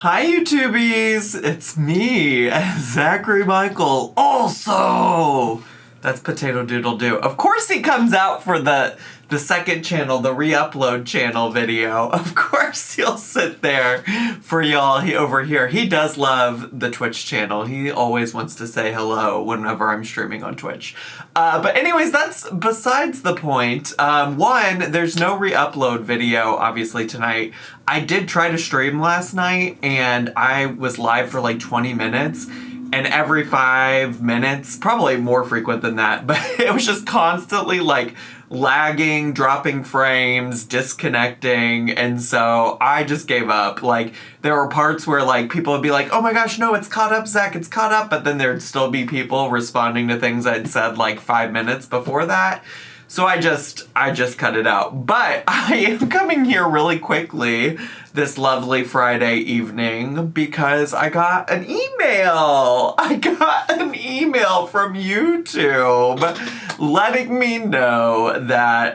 Hi YouTubies, it's me, Zachary Michael. Also, that's Potato Doodle Doo. Of course he comes out for the second channel, the re-upload channel video. Of course he'll sit there for y'all over here. He does love the Twitch channel. He always wants to say hello whenever I'm streaming on Twitch. But anyways, that's besides the point. One, there's no re-upload video, obviously, tonight. I did try to stream last night, and I was live for like 20 minutes. And every 5 minutes, probably more frequent than that, but it was just constantly like lagging, dropping frames, disconnecting, and so I just gave up. Like, there were parts where like people would be like, oh my gosh, no, it's caught up, Zach, it's caught up, but then there'd still be people responding to things I'd said like 5 minutes before that. So I just cut it out. But I am coming here really quickly this lovely Friday evening because I got an email. I got an email from YouTube letting me know that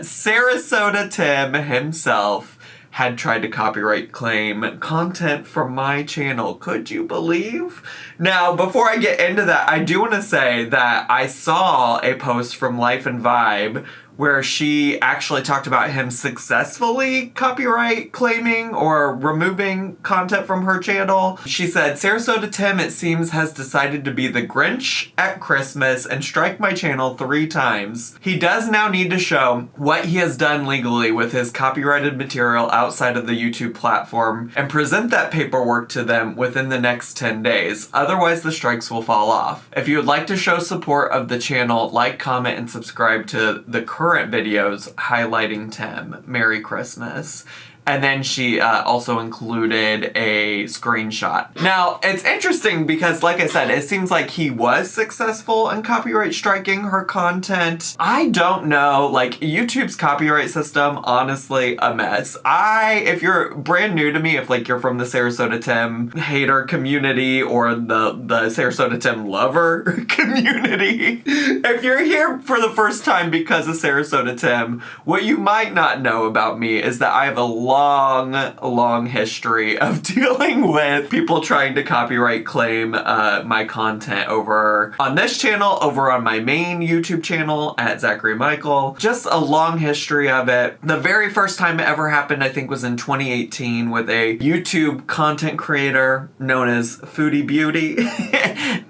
SARASOTA Tim himself had tried to copyright claim content from my channel. Could you believe? Now, before I get into that, I do want to say that I saw a post from Life and Vibe where she actually talked about him successfully copyright claiming or removing content from her channel. She said, SARASOTA Tim, it seems, has decided to be the Grinch at Christmas and strike my channel 3 times. He does now need to show what he has done legally with his copyrighted material outside of the YouTube platform and present that paperwork to them within the next 10 days. Otherwise, the strikes will fall off. If you would like to show support of the channel, like, comment, and subscribe to the current videos highlighting Tim. Merry Christmas. And then she also included a screenshot. Now, it's interesting because, like I said, it seems like he was successful in copyright striking her content. I don't know, like, YouTube's copyright system, honestly, a mess. If you're brand new to me, if, like, you're from the SARASOTA Tim hater community or the SARASOTA Tim lover community, if you're here for the first time because of SARASOTA Tim, what you might not know about me is that I have a long history of dealing with people trying to copyright claim my content over on this channel, over on my main YouTube channel at Zachary Michael. Just a long history of it. The very first time it ever happened, I think, was in 2018 with a YouTube content creator known as Foodie Beauty.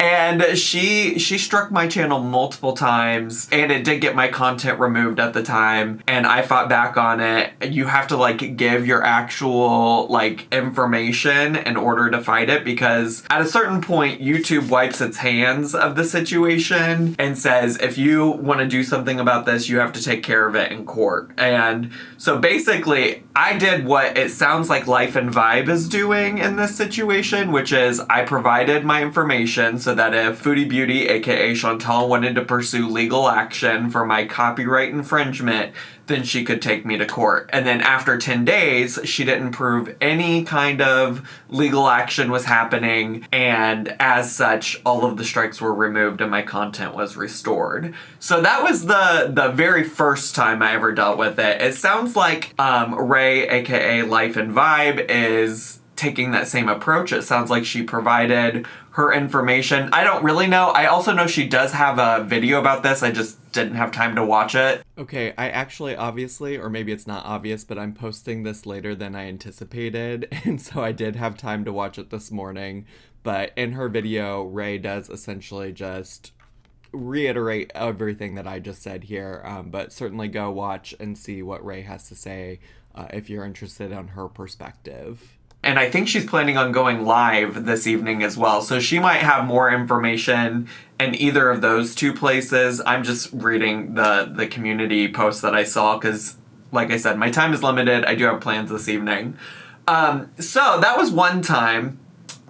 And she struck my channel multiple times, and it did get my content removed at the time, and I fought back on it. You have to like give your actual like information in order to fight it, because at a certain point YouTube wipes its hands of the situation and says, if you want to do something about this, you have to take care of it in court. And so basically I did what it sounds like Life and Vibe is doing in this situation, which is I provided my information so that if Foodie Beauty, aka Chantal, wanted to pursue legal action for my copyright infringement, then she could take me to court. And then after 10 days, she didn't prove any kind of legal action was happening, and as such, all of the strikes were removed and my content was restored. So that was the very first time I ever dealt with it. It sounds like Ray, aka Life and Vibe, is taking that same approach. It sounds like she provided her information. I don't really know. I also know she does have a video about this. I just didn't have time to watch it. Okay, I actually obviously, or maybe it's not obvious, but I'm posting this later than I anticipated, and so I did have time to watch it this morning. But in her video, Ray does essentially just reiterate everything that I just said here, but certainly go watch and see what Ray has to say if you're interested on her perspective. And I think she's planning on going live this evening as well, so she might have more information in either of those two places. I'm just reading the community post that I saw because, like I said, my time is limited. I do have plans this evening. So that was one time.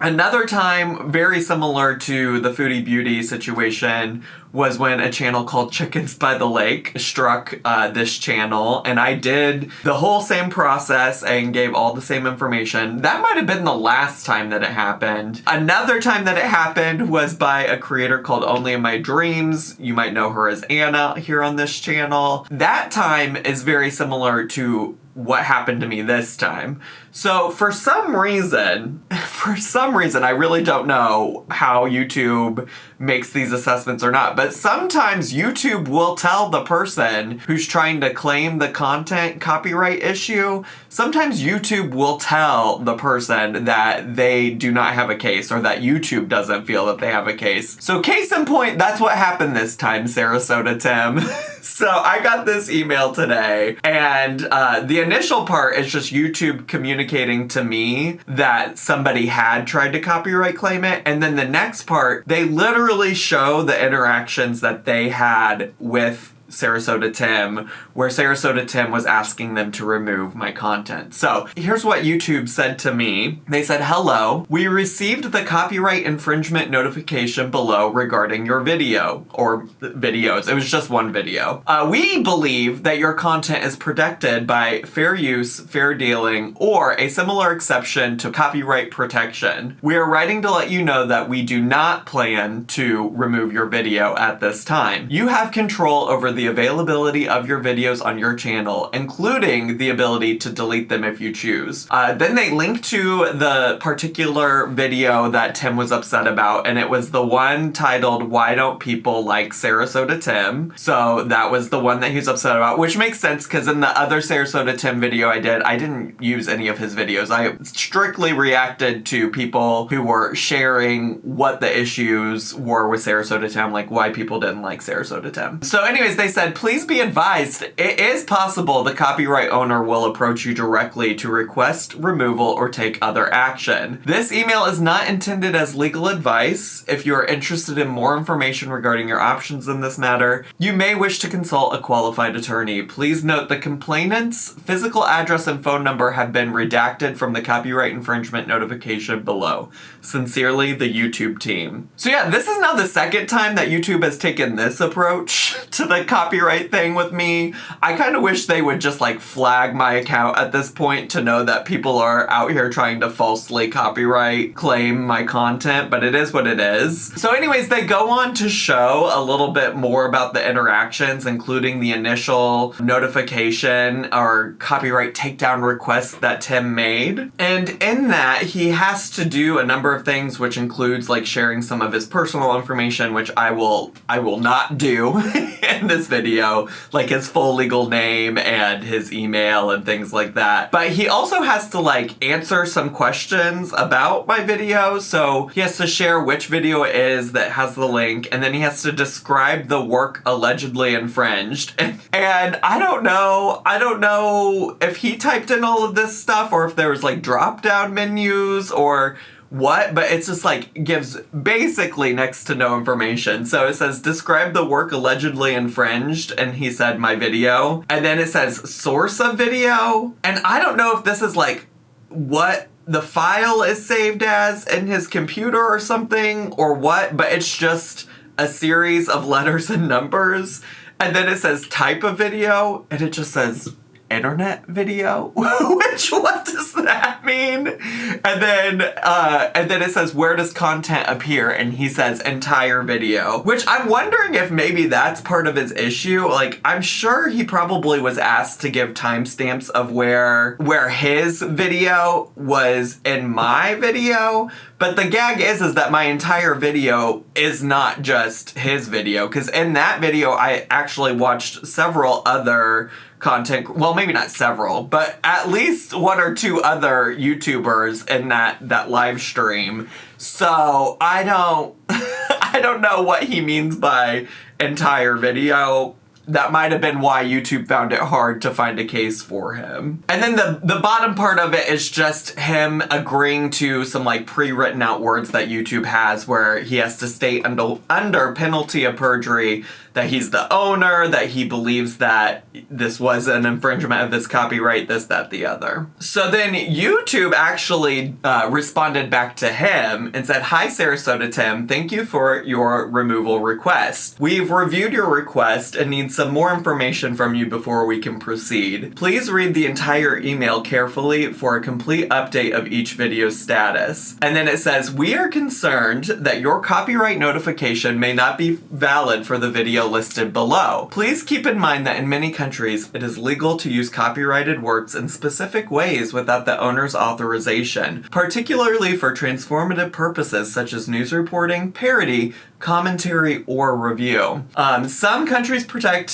Another time, very similar to the Foodie Beauty situation, was when a channel called Chickens by the Lake struck this channel, and I did the whole same process and gave all the same information. That might have been the last time that it happened. Another time that it happened was by a creator called Only in My Dreams. You might know her as Anna here on this channel. That time is very similar to what happened to me this time. So for some reason, I really don't know how YouTube makes these assessments or not, but sometimes YouTube will tell the person who's trying to claim the content copyright issue, sometimes YouTube will tell the person that they do not have a case or that YouTube doesn't feel that they have a case. So case in point, that's what happened this time, Sarasota Tim. So I got this email today, and the initial part is just YouTube communicating to me that somebody had tried to copyright claim it, and then the next part, they literally show the interactions that they had with Sarasota Tim, where Sarasota Tim was asking them to remove my content. So here's what YouTube said to me. They said, "Hello, we received the copyright infringement notification below regarding your video," or videos. It was just one video. "We believe that your content is protected by fair use, fair dealing, or a similar exception to copyright protection. We are writing to let you know that we do not plan to remove your video at this time. You have control over the availability of your videos on your channel, including the ability to delete them if you choose." Then they linked to the particular video that Tim was upset about, and it was the one titled, "Why Don't People Like Sarasota Tim?" So that was the one that he's upset about, which makes sense because in the other Sarasota Tim video I didn't use any of his videos. I strictly reacted to people who were sharing what the issues were with Sarasota Tim, like why people didn't like Sarasota Tim. So anyways, they said, "Please be advised, it is possible the copyright owner will approach you directly to request removal or take other action. This email is not intended as legal advice. If you are interested in more information regarding your options in this matter, you may wish to consult a qualified attorney. Please note the complainant's physical address and phone number have been redacted from the copyright infringement notification below. Sincerely, the YouTube team." So yeah, this is now the second time that YouTube has taken this approach to the copyright thing with me. I kind of wish they would just like flag my account at this point to know that people are out here trying to falsely copyright claim my content, but it is what it is. So anyways, they go on to show a little bit more about the interactions, including the initial notification or copyright takedown request that Tim made. And in that, he has to do a number of things, which includes like sharing some of his personal information, which I will not do in this video, like his full legal name and his email and things like that. But he also has to like answer some questions about my video. So he has to share which video it is that has the link, and then he has to describe the work allegedly infringed. And I don't know if he typed in all of this stuff or if there was like drop down menus or what, but it's just like gives basically next to no information. So it says describe the work allegedly infringed, and he said my video, and then it says source of video, and I don't know if this is like what the file is saved as in his computer or something or what, but it's just a series of letters and numbers, and then it says type of video, and it just says internet video, which what does that mean? And then it says where does content appear, and he says entire video, which I'm wondering if maybe that's part of his issue. Like I'm sure he probably was asked to give timestamps of where his video was in my video, but the gag is that my entire video is not just his video, because in that video I actually watched several other content, well maybe not several, but at least one or two other YouTubers in that live stream. So I don't know what he means by entire video. That might have been why YouTube found it hard to find a case for him. And then the bottom part of it is just him agreeing to some like pre-written out words that YouTube has where he has to state under penalty of perjury that he's the owner, that he believes that this was an infringement of his copyright, this, that, the other. So then YouTube actually responded back to him and said, "Hi Sarasota Tim, thank you for your removal request. We've reviewed your request and need some more information from you before we can proceed. Please read the entire email carefully for a complete update of each video's status. And then it says, we are concerned that your copyright notification may not be valid for the video listed below. Please keep in mind that in many countries, it is legal to use copyrighted works in specific ways without the owner's authorization, particularly for transformative purposes such as news reporting, parody, commentary, or review. Some countries protect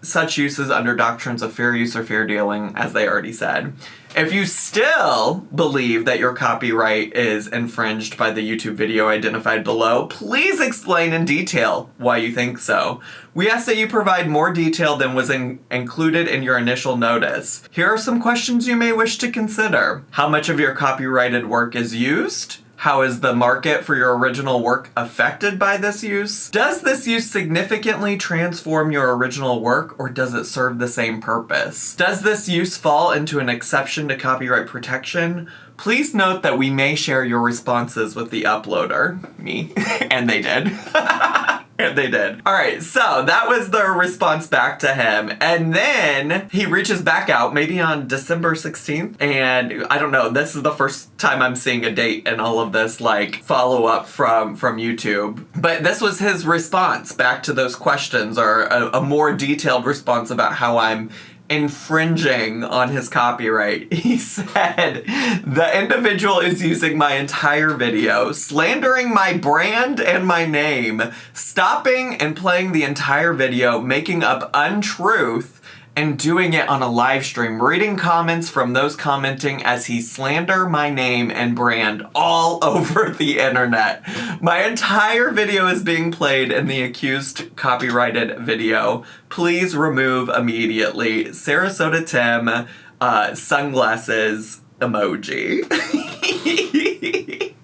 such uses under doctrines of fair use or fair dealing, as they already said. If you still believe that your copyright is infringed by the YouTube video identified below, please explain in detail why you think so. We ask that you provide more detail than was included in your initial notice. Here are some questions you may wish to consider. How much of your copyrighted work is used? How is the market for your original work affected by this use? Does this use significantly transform your original work, or does it serve the same purpose? Does this use fall into an exception to copyright protection? Please note that we may share your responses with the uploader. Me. And they did. And they did. All right, so that was the response back to him. And then he reaches back out, maybe on December 16th. And I don't know, this is the first time I'm seeing a date and all of this, like, follow up from YouTube. But this was his response back to those questions, or a more detailed response about how I'm infringing on his copyright. He said, the individual is using my entire video, slandering my brand and my name, stopping and playing the entire video, making up untruth, and doing it on a live stream, reading comments from those commenting as he slander my name and brand all over the internet. My entire video is being played in the accused copyrighted video. Please remove immediately. Sarasota Tim, sunglasses emoji.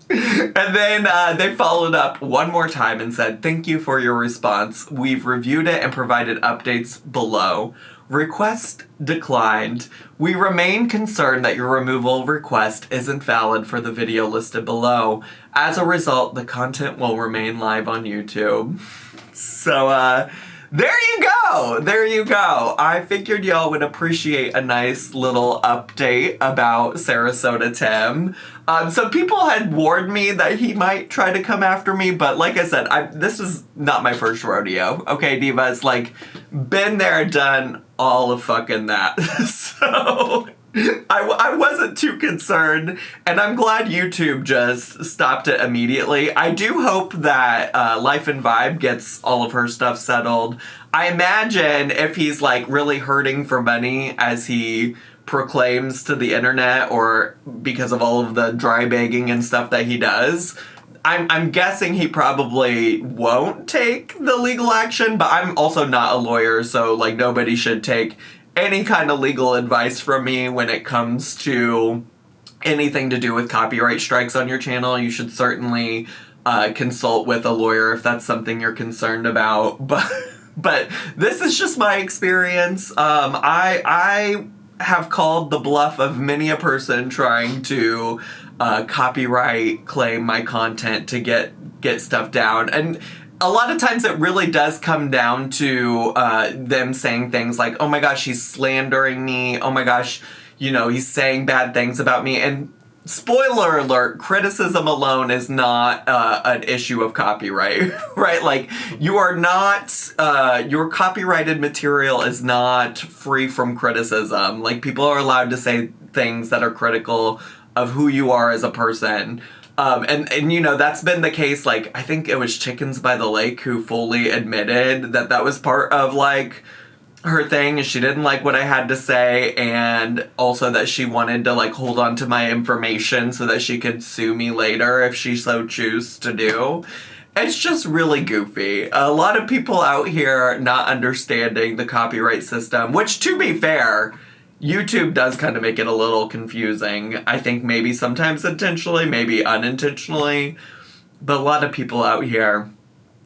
And then they followed up one more time and said, thank you for your response. We've reviewed it and provided updates below. Request declined. We remain concerned that your removal request isn't valid for the video listed below. As a result, the content will remain live on YouTube. So, there you go! There you go! I figured y'all would appreciate a nice little update about Sarasota Tim. So people had warned me that he might try to come after me, but like I said, this is not my first rodeo. Okay, divas, like, been there, done all of fucking that. So I wasn't too concerned, and I'm glad YouTube just stopped it immediately. I do hope that Life and Vibe gets all of her stuff settled. I imagine if he's like really hurting for money as he proclaims to the internet, or because of all of the dry bagging and stuff that he does, I'm guessing he probably won't take the legal action, but I'm also not a lawyer, so like nobody should take any kind of legal advice from me when it comes to anything to do with copyright strikes on your channel. You should certainly consult with a lawyer if that's something you're concerned about. But this is just my experience. I have called the bluff of many a person trying to copyright claim my content to get stuff down, and a lot of times it really does come down to them saying things like, oh my gosh, he's slandering me, oh my gosh, you know, he's saying bad things about me. And spoiler alert, criticism alone is not an issue of copyright, right? Like, you are not, your copyrighted material is not free from criticism. Like, people are allowed to say things that are critical of who you are as a person. And you know, that's been the case. Like, I think it was Chickens by the Lake who fully admitted that that was part of, like, her thing. She didn't like what I had to say, and also that she wanted to, like, hold on to my information so that she could sue me later if she so choose to do. It's just really goofy. A lot of people out here not understanding the copyright system, which, to be fair, YouTube does kind of make it a little confusing. I think maybe sometimes intentionally, maybe unintentionally, but a lot of people out here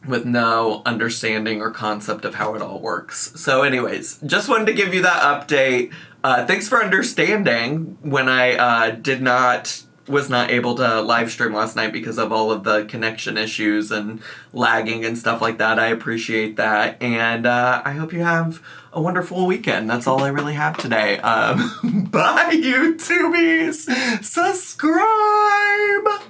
with no understanding or concept of how it all works. So anyways, just wanted to give you that update. Thanks for understanding when I did not was not able to live stream last night because of all of the connection issues and lagging and stuff like that. I appreciate that. And I hope you have a wonderful weekend. That's all I really have today. Bye, YouTubies! Subscribe!